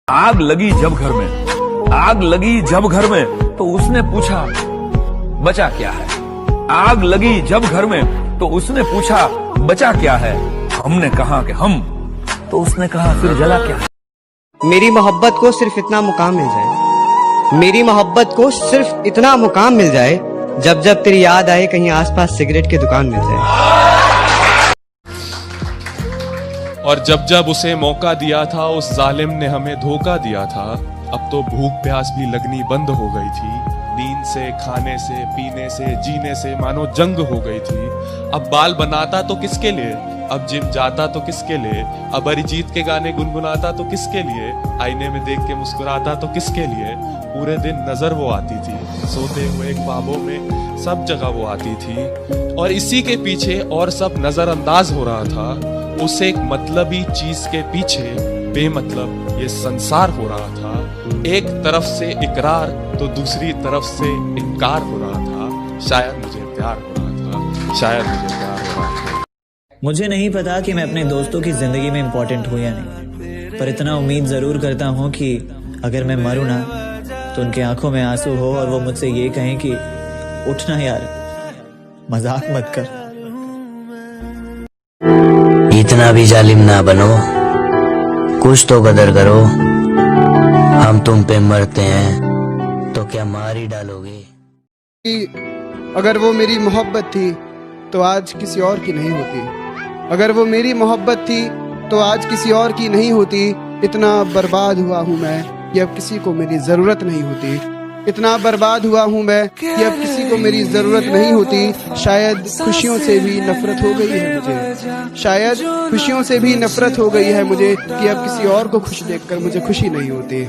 आग लगी जब घर में, आग लगी जब घर में तो उसने पूछा बचा क्या है। आग लगी जब घर में तो उसने पूछा बचा क्या है। हमने कहा कि हम, तो उसने कहा फिर जला क्या है। मेरी मोहब्बत को सिर्फ इतना मुकाम मिल जाए, मेरी मोहब्बत को सिर्फ इतना मुकाम मिल जाए, जब जब तेरी याद आए कहीं आसपास सिगरेट की दुकान मिल जाए। और जब जब उसे मौका दिया था उस जालिम ने हमें धोखा दिया था। अब तो भूख प्यास भी लगनी बंद हो गई थी, नींद से, खाने से, पीने से, जीने से मानो जंग हो गई थी। अब बाल बनाता तो किसके लिए, अब जिम जाता तो किसके लिए, अब अरिजीत के गाने गुनगुनाता तो किसके लिए, आईने में देख के मुस्कुराता तो किसके लिए। पूरे दिन नजर वो आती थी, सोते हुए ख्वाबों में सब जगह वो आती थी, और इसी के पीछे और सब नजरअंदाज हो रहा था। उस एक मतलबी चीज के पीछे बेमतलब ये संसार हो रहा था। एक तरफ से इकरार तो दूसरी तरफ से इनकार हो रहा था। शायद मुझे प्यार हो रहा था, शायद मुझे प्यार हो रहा था। मुझे नहीं पता कि मैं अपने दोस्तों की जिंदगी में इम्पोर्टेंट हूँ या नहीं, पर इतना उम्मीद जरूर करता हूँ कि अगर मैं मरूँ ना तो उनकी आंखों में आंसू हो और वो मुझसे ये कहें कि उठना यार, मजाक मत कर। इतना भी जालिम ना बनो, कुछ तो कदर करो। हम तुम पे मरते हैं तो क्या मार ही डालोगे। अगर वो मेरी मोहब्बत थी तो आज किसी और की नहीं होती, अगर वो मेरी मोहब्बत थी तो आज किसी और की नहीं होती। इतना बर्बाद हुआ हूँ मैं कि अब किसी को मेरी ज़रूरत नहीं होती, इतना बर्बाद हुआ हूँ मैं कि अब किसी को मेरी ज़रूरत नहीं होती। शायद खुशियों से भी नफरत हो गई है मुझे, शायद खुशियों से भी नफरत हो गई है मुझे कि अब किसी और को खुश देखकर मुझे खुशी नहीं होती।